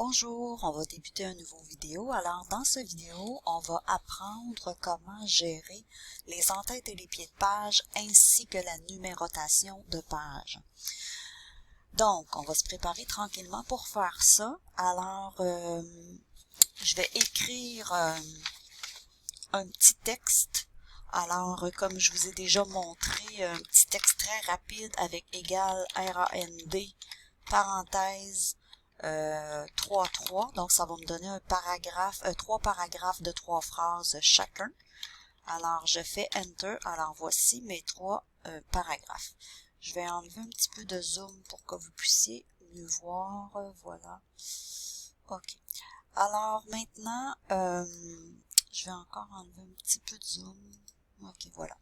Bonjour, on va débuter un nouveau vidéo. Alors, dans cette vidéo, on va apprendre comment gérer les en-têtes et les pieds de page ainsi que la numérotation de pages. Donc, on va se préparer tranquillement pour faire ça. Alors, je vais écrire un petit texte. Alors, comme je vous ai déjà montré, un petit texte très rapide avec égal RAND, parenthèse, 3, donc ça va me donner un paragraphe, 3 paragraphes de 3 phrases chacun. Alors je fais Enter. Alors voici mes 3 paragraphes. Je vais enlever un petit peu de zoom pour que vous puissiez mieux voir. Voilà. Ok. Alors maintenant, je vais encore enlever un petit peu de zoom. Ok, voilà.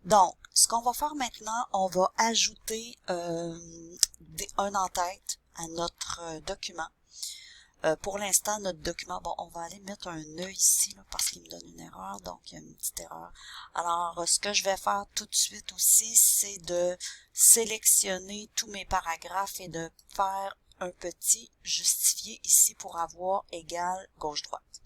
Donc, ce qu'on va faire maintenant, on va ajouter un en-tête à notre document. Pour l'instant, notre document, bon, on va aller mettre un nœud ici là, parce qu'il me donne une erreur, donc il y a une petite erreur. Alors, ce que je vais faire tout de suite aussi, c'est de sélectionner tous mes paragraphes et de faire un petit justifié ici pour avoir égal gauche-droite.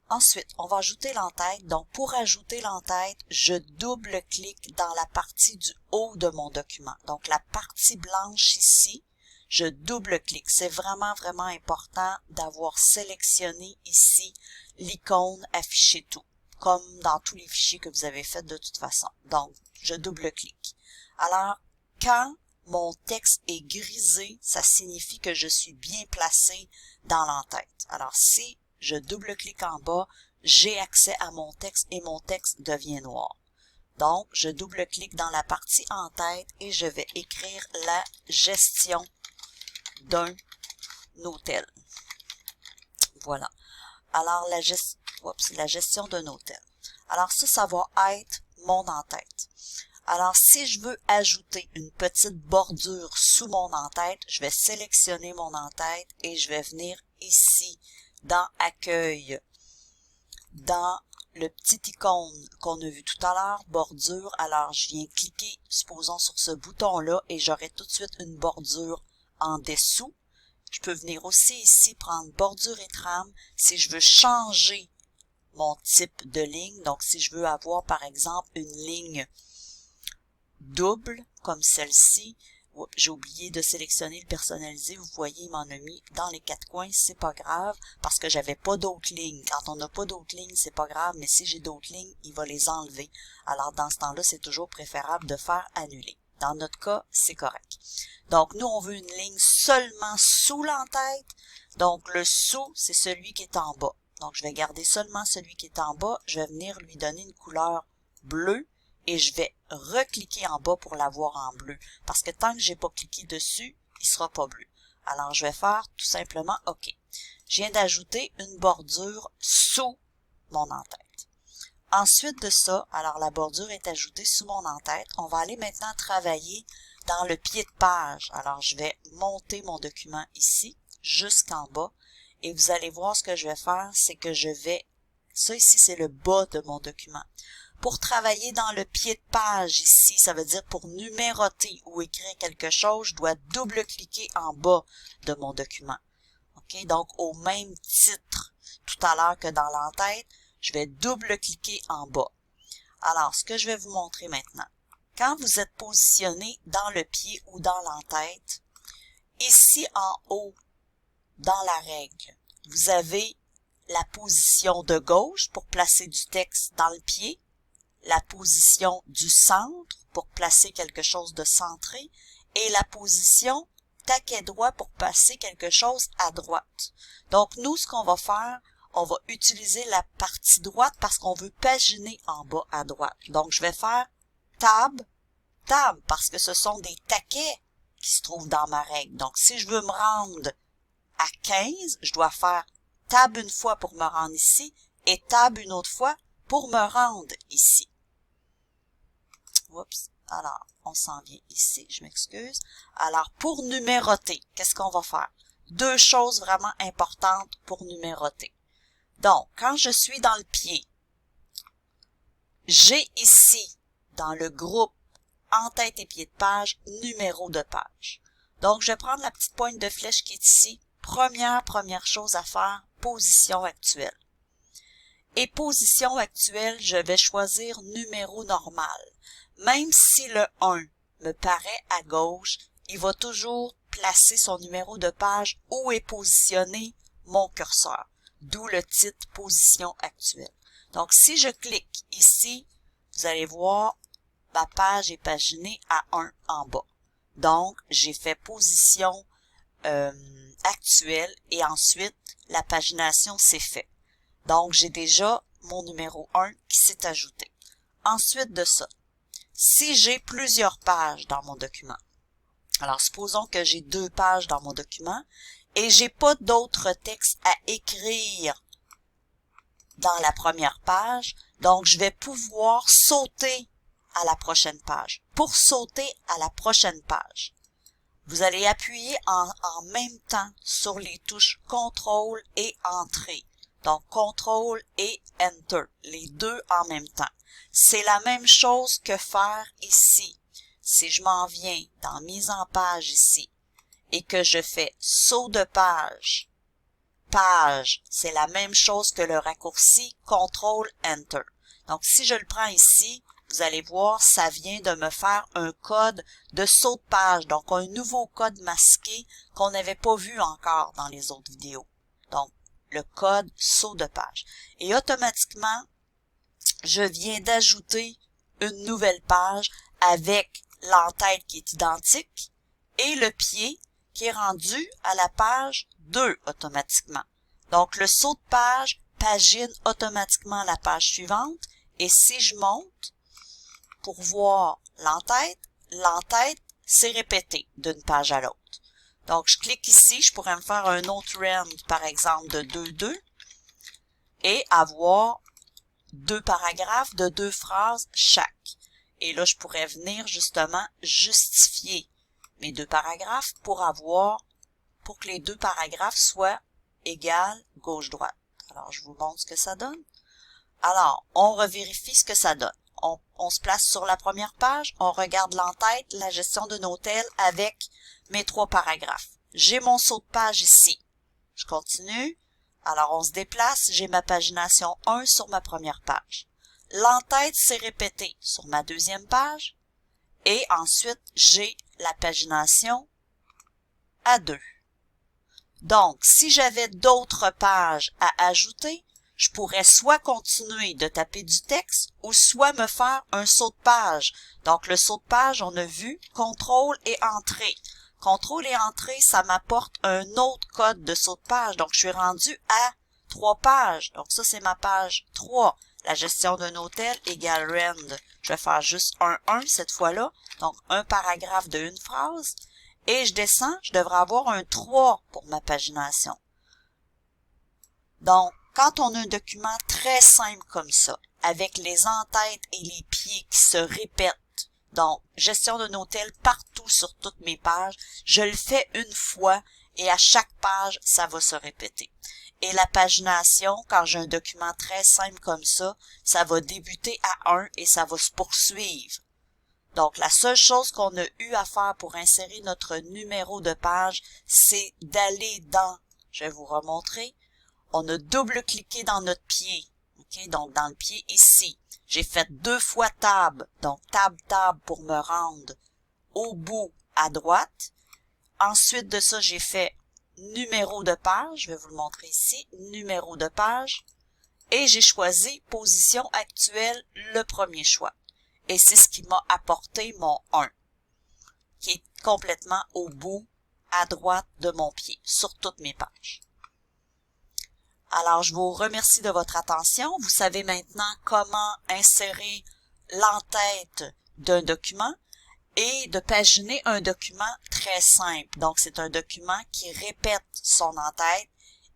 Ensuite, on va ajouter l'en-tête. Donc, pour ajouter l'en-tête, je double-clique dans la partie du haut de mon document. Donc, la partie blanche ici, je double-clique. C'est vraiment, vraiment important d'avoir sélectionné ici l'icône afficher tout, comme dans tous les fichiers que vous avez fait de toute façon. Donc, je double-clique. Alors, quand mon texte est grisé, ça signifie que je suis bien placé dans l'en-tête. Alors, si je double-clique en bas, j'ai accès à mon texte et mon texte devient noir. Donc, je double-clique dans la partie en-tête et je vais écrire la gestion d'un hôtel. Voilà. Alors, la gestion d'un hôtel. Alors, ça va être mon en-tête. Alors, si je veux ajouter une petite bordure sous mon en-tête, je vais sélectionner mon en-tête et je vais venir ici dans Accueil, dans le petit icône qu'on a vu tout à l'heure, bordure. Alors, je viens cliquer, supposons, sur ce bouton-là et j'aurai tout de suite une bordure en dessous. Je peux venir aussi ici prendre bordure et trame si je veux changer mon type de ligne. Donc, si je veux avoir, par exemple, une ligne double, comme celle-ci. J'ai oublié de sélectionner le personnalisé. Vous voyez, il m'en a mis dans les 4 coins. C'est pas grave parce que j'avais pas d'autres lignes. Quand on n'a pas d'autres lignes, c'est pas grave, mais si j'ai d'autres lignes, il va les enlever. Alors, dans ce temps-là, c'est toujours préférable de faire annuler. Dans notre cas, c'est correct. Donc, nous, on veut une ligne seulement sous l'en-tête. Donc, le sous, c'est celui qui est en bas. Donc, je vais garder seulement celui qui est en bas. Je vais venir lui donner une couleur bleue. Et je vais recliquer en bas pour l'avoir en bleu. Parce que tant que j'ai pas cliqué dessus, il sera pas bleu. Alors, je vais faire tout simplement OK. Je viens d'ajouter une bordure sous mon en-tête. Ensuite de ça, alors la bordure est ajoutée sous mon en-tête. On va aller maintenant travailler dans le pied de page. Alors, je vais monter mon document ici, jusqu'en bas. Et vous allez voir ce que je vais faire, c'est que je vais... Ça ici, c'est le bas de mon document. Pour travailler dans le pied de page ici, ça veut dire pour numéroter ou écrire quelque chose, je dois double-cliquer en bas de mon document. OK? Donc, au même titre tout à l'heure que dans l'en-tête, je vais double-cliquer en bas. Alors, ce que je vais vous montrer maintenant. Quand vous êtes positionné dans le pied ou dans l'en-tête, ici en haut, dans la règle, vous avez la position de gauche pour placer du texte dans le pied, la position du centre pour placer quelque chose de centré et la position taquet droit pour placer quelque chose à droite. Donc, nous, ce qu'on va faire, on va utiliser la partie droite parce qu'on veut paginer en bas à droite. Donc, je vais faire tab, tab, parce que ce sont des taquets qui se trouvent dans ma règle. Donc, si je veux me rendre à 15, je dois faire tab une fois pour me rendre ici et tab une autre fois pour me rendre ici. Oups. Alors, on s'en vient ici, je m'excuse. Alors, pour numéroter, qu'est-ce qu'on va faire? 2 choses vraiment importantes pour numéroter. Donc, quand je suis dans le pied, j'ai ici, dans le groupe en-tête et pied de page, numéro de page. Donc, je vais prendre la petite pointe de flèche qui est ici, première chose à faire, position actuelle. Et position actuelle, je vais choisir numéro normal. Même si le 1 me paraît à gauche, il va toujours placer son numéro de page où est positionné mon curseur. D'où le titre position actuelle. Donc, si je clique ici, vous allez voir, ma page est paginée à 1 en bas. Donc, j'ai fait position actuelle et ensuite, la pagination s'est faite. Donc, j'ai déjà mon numéro 1 qui s'est ajouté. Ensuite de ça, si j'ai plusieurs pages dans mon document, alors supposons que j'ai 2 pages dans mon document et j'ai pas d'autres textes à écrire dans la première page, donc je vais pouvoir sauter à la prochaine page. Pour sauter à la prochaine page, vous allez appuyer en même temps sur les touches CTRL et Entrée. Donc, CTRL et Enter, les deux en même temps. C'est la même chose que faire ici. Si je m'en viens dans Mise en page ici et que je fais saut de page, page, c'est la même chose que le raccourci CTRL Enter. Donc, si je le prends ici, vous allez voir, ça vient de me faire un code de saut de page. Donc, un nouveau code masqué qu'on n'avait pas vu encore dans les autres vidéos. Donc, le code saut de page. Et automatiquement, je viens d'ajouter une nouvelle page avec l'entête qui est identique et le pied qui est rendu à la page 2 automatiquement. Donc, le saut de page pagine automatiquement la page suivante. Et si je monte pour voir l'entête s'est répétée d'une page à l'autre. Donc, je clique ici, je pourrais me faire un autre rend, par exemple, de 2-2 et avoir 2 paragraphes de 2 phrases chaque. Et là, je pourrais venir justement justifier mes 2 paragraphes pour que les 2 paragraphes soient égales gauche-droite. Alors, je vous montre ce que ça donne. Alors, on revérifie ce que ça donne. On se place sur la première page, on regarde l'entête, la gestion d'un hôtel avec mes 3 paragraphes. J'ai mon saut de page ici. Je continue. Alors, on se déplace. J'ai ma pagination 1 sur ma première page. L'entête s'est répétée sur ma deuxième page. Et ensuite, j'ai la pagination à 2. Donc, si j'avais d'autres pages à ajouter, je pourrais soit continuer de taper du texte ou soit me faire un saut de page. Donc, le saut de page, on a vu, CTRL et Entrée. CTRL et Entrée, ça m'apporte un autre code de saut de page. Donc, je suis rendu à 3 pages. Donc, ça, c'est ma page 3. La gestion d'un hôtel égale rend. Je vais faire juste un 1 cette fois-là. Donc, un paragraphe de une phrase. Et je descends, je devrais avoir un 3 pour ma pagination. Donc, quand on a un document très simple comme ça, avec les entêtes et les pieds qui se répètent, donc gestion d'un hôtel partout sur toutes mes pages, je le fais une fois et à chaque page, ça va se répéter. Et la pagination, quand j'ai un document très simple comme ça va débuter à 1 et ça va se poursuivre. Donc, la seule chose qu'on a eu à faire pour insérer notre numéro de page, c'est d'aller dans, je vais vous remontrer, on a double-cliqué dans notre pied, ok, donc dans le pied ici. J'ai fait 2 fois tab, donc tab pour me rendre au bout à droite. Ensuite de ça, j'ai fait numéro de page, je vais vous le montrer ici, numéro de page, et j'ai choisi position actuelle, le premier choix. Et c'est ce qui m'a apporté mon 1, qui est complètement au bout à droite de mon pied, sur toutes mes pages. Alors, je vous remercie de votre attention. Vous savez maintenant comment insérer l'entête d'un document et de paginer un document très simple. Donc, c'est un document qui répète son entête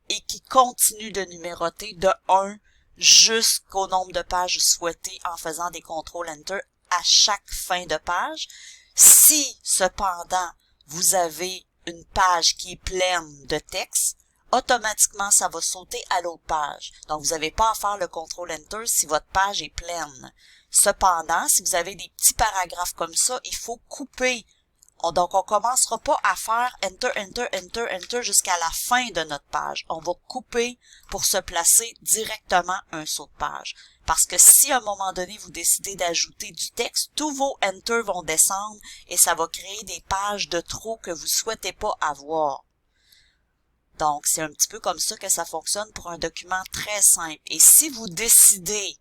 et qui continue de numéroter de 1 jusqu'au nombre de pages souhaitées en faisant des CTRL-Enter à chaque fin de page. Si, cependant, vous avez une page qui est pleine de texte, automatiquement, ça va sauter à l'autre page. Donc, vous n'avez pas à faire le CTRL-Enter si votre page est pleine. Cependant, si vous avez des petits paragraphes comme ça, il faut couper Donc, on commencera pas à faire Enter, Enter, Enter, Enter jusqu'à la fin de notre page. On va couper pour se placer directement un saut de page. Parce que si à un moment donné, vous décidez d'ajouter du texte, tous vos Enter vont descendre et ça va créer des pages de trop que vous souhaitez pas avoir. Donc, c'est un petit peu comme ça que ça fonctionne pour un document très simple. Et si vous décidez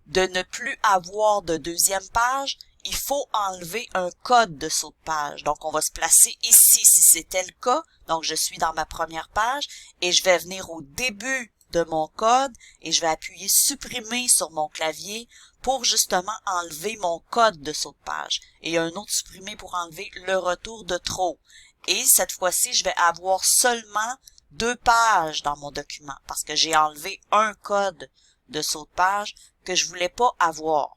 de ne plus avoir de deuxième page, il faut enlever un code de saut de page. Donc, on va se placer ici si c'était le cas. Donc, je suis dans ma première page et je vais venir au début de mon code et je vais appuyer supprimer sur mon clavier pour justement enlever mon code de saut de page. Et il y a un autre supprimer pour enlever le retour de trop. Et cette fois-ci, je vais avoir seulement 2 pages dans mon document parce que j'ai enlevé un code de saut de page que je voulais pas avoir.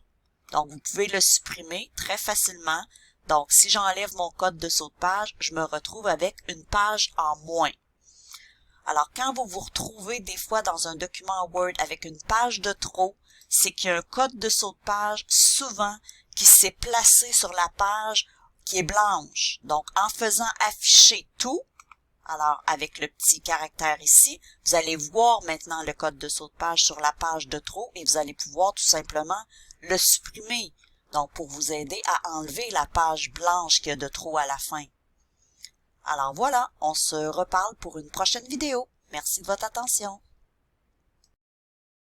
Donc, vous pouvez le supprimer très facilement. Donc, si j'enlève mon code de saut de page, je me retrouve avec une page en moins. Alors, quand vous vous retrouvez des fois dans un document Word avec une page de trop, c'est qu'il y a un code de saut de page souvent qui s'est placé sur la page qui est blanche. Donc, en faisant afficher tout, alors avec le petit caractère ici, vous allez voir maintenant le code de saut de page sur la page de trop et vous allez pouvoir tout simplement le supprimer. Donc, pour vous aider à enlever la page blanche qu'il y a de trop à la fin. Alors voilà, on se reparle pour une prochaine vidéo. Merci de votre attention.